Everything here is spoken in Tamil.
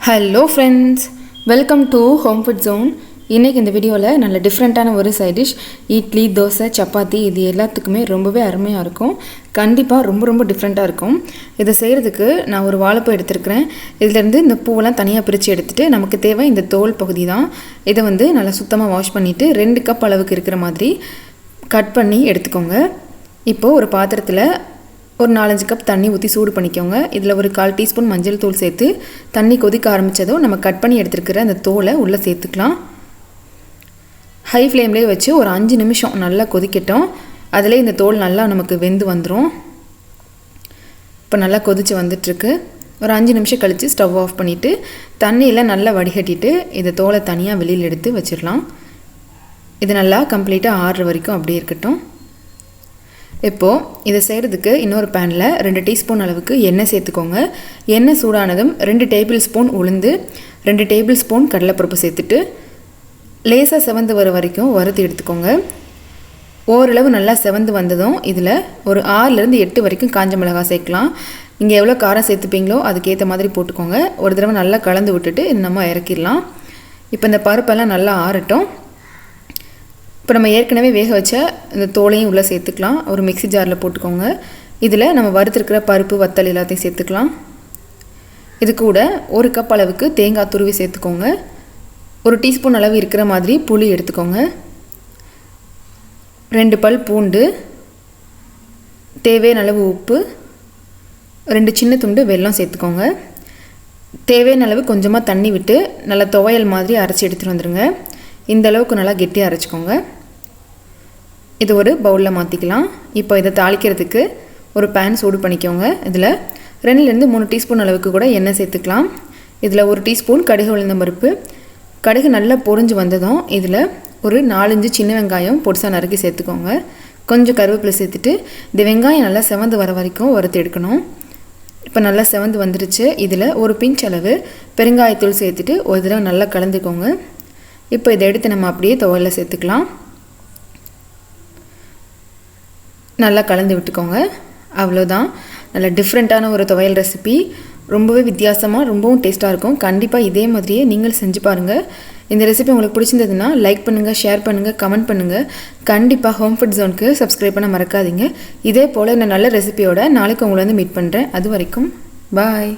Hello friends, welcome to home food zone. இன்றைக்கி இந்த வீடியோவில் நல்ல டிஃப்ரெண்ட்டான ஒரு சைட் டிஷ், இட்லி, தோசை, சப்பாத்தி இது எல்லாத்துக்குமே ரொம்பவே அருமையாக இருக்கும். கண்டிப்பாக ரொம்ப டிஃப்ரெண்ட்டாக இருக்கும். இதை செய்கிறதுக்கு நான் ஒரு வாழைப்பூ எடுத்துருக்கிறேன். இதிலேருந்து இந்த பூவெல்லாம் தனியாக பிரித்து எடுத்துகிட்டு நமக்கு தேவை இந்த தோல் பகுதி தான். இதை நல்லா சுத்தமாக வாஷ் பண்ணிவிட்டு 2 கப் அளவுக்கு இருக்கிற மாதிரி கட் பண்ணி எடுத்துக்கோங்க. இப்போது ஒரு பாத்திரத்தில் ஒரு 4-5 கப் தண்ணி ஊற்றி சூடு பண்ணிக்கோங்க. இதில் ஒரு 1/4 டீஸ்பூன் மஞ்சள் தூள் சேர்த்து தண்ணி கொதிக்க ஆரம்பித்ததும் நம்ம கட் பண்ணி எடுத்துருக்கிற அந்த தோலை உள்ளே சேர்த்துக்கலாம். ஹை ஃப்ளேம்லேயே வச்சு ஒரு 5 நிமிஷம் நல்லா கொதிக்கட்டும். அதிலே இந்த தோல் நல்லா நமக்கு வெந்து வந்துடும். இப்போ நல்லா கொதித்து வந்துட்டுருக்கு. ஒரு 5 நிமிஷம் கழித்து ஸ்டவ் ஆஃப் பண்ணிவிட்டு தண்ணியில் நல்லா வடிகட்டிட்டு இந்த தோலை தனியாக வெளியில் எடுத்து வச்சிடலாம். இது நல்லா கம்ப்ளீட்டாக ஆறுற வரைக்கும் அப்படியே இருக்கட்டும். இப்போது இதை செய்கிறதுக்கு இன்னொரு பேனில் 2 டீஸ்பூன் அளவுக்கு எண்ணெய் சேர்த்துக்கோங்க. எண்ணெய் சூடானதும் 2 டேபிள் ஸ்பூன் உளுந்து, 2 டேபிள் ஸ்பூன் கடலைப்பருப்பு சேர்த்துட்டு லேசாக செவந்து வர வரைக்கும் வறுத்து எடுத்துக்கோங்க. ஓரளவு நல்லா செவந்து வந்ததும் இதில் ஒரு 6லேருந்து 8 வரைக்கும் காஞ்ச மிளகாய் சேர்க்கலாம். இங்கே எவ்வளோ காரம் சேர்த்துப்பீங்களோ அதுக்கேற்ற மாதிரி போட்டுக்கோங்க. ஒரு தடவை நல்லா கலந்து விட்டுட்டு இது நம்ம இறக்கிடலாம். இப்போ இந்த பருப்பெல்லாம் நல்லா ஆறட்டும். இப்போ நம்ம ஏற்கனவே வேக வச்ச இந்த தோலையும் உள்ளே சேர்த்துக்கலாம். ஒரு மிக்ஸி ஜாரில் போட்டுக்கோங்க. இதில் நம்ம வறுத்துருக்கிற பருப்பு, வத்தல் எல்லாத்தையும் சேர்த்துக்கலாம். இது கூட 1 கப் அளவுக்கு தேங்காய் துருவி சேர்த்துக்கோங்க. 1 டீஸ்பூன் அளவு இருக்கிற மாதிரி புளி எடுத்துக்கோங்க. 2 பல் பூண்டு, தேவையான அளவு உப்பு, 2 சின்ன துண்டு வெல்லம் சேர்த்துக்கோங்க. தேவையான அளவு கொஞ்சமாக தண்ணி விட்டு நல்லா துவையல் மாதிரி அரைச்சி எடுத்துகிட்டு வந்துடுங்க. இந்த அளவுக்கு நல்லா கெட்டியாக அரைச்சிக்கோங்க. இது ஒரு பவுலில் மாற்றிக்கலாம். இப்போ இதை தாளிக்கிறதுக்கு ஒரு பேன் சூடு பண்ணிக்கோங்க. இதில் 2லேருந்து 3 டீஸ்பூன் அளவுக்கு கூட எண்ணெய் சேர்த்துக்கலாம். இதில் 1 டீஸ்பூன் கடுகு உளுந்தம் பருப்பு. கடுகு நல்லா பொரிஞ்சு வந்ததும் இதில் ஒரு 4-5 சின்ன வெங்காயம் பொடிசாக நறுக்கி சேர்த்துக்கோங்க. கொஞ்சம் கருவேப்பிலை சேர்த்துட்டு இந்த வெங்காயம் நல்லா செவந்து வர வரைக்கும் வறுத்து எடுக்கணும். இப்போ நல்லா செவந்து வந்துடுச்சு. இதில் ஒரு பிஞ்ச் அளவு பெருங்காயத்தூள் சேர்த்துட்டு ஒரு தடவை நல்லா கலந்துக்கோங்க. இப்போ இதை எடுத்து நம்ம அப்படியே துவையலில் சேர்த்துக்கலாம். நல்லா கலந்து விட்டுக்கோங்க. அவ்வளோதான், நல்ல டிஃப்ரெண்ட்டான ஒரு துவையல் ரெசிபி. ரொம்பவே வித்தியாசமாக ரொம்பவும் டேஸ்ட்டாக இருக்கும். கண்டிப்பாக இதே மாதிரியே நீங்கள் செஞ்சு பாருங்கள். இந்த ரெசிபி உங்களுக்கு பிடிச்சிருந்ததுன்னா லைக் பண்ணுங்கள், ஷேர் பண்ணுங்கள், கமெண்ட் பண்ணுங்கள். கண்டிப்பாக ஹோம் ஃபுட் ஜோனுக்கு சப்ஸ்கிரைப் பண்ண மறக்காதீங்க. இதே போல் நான் நல்ல ரெசிபியோட நாளைக்கு உங்களை மீட் பண்ணுறேன். அது வரைக்கும் பாய்.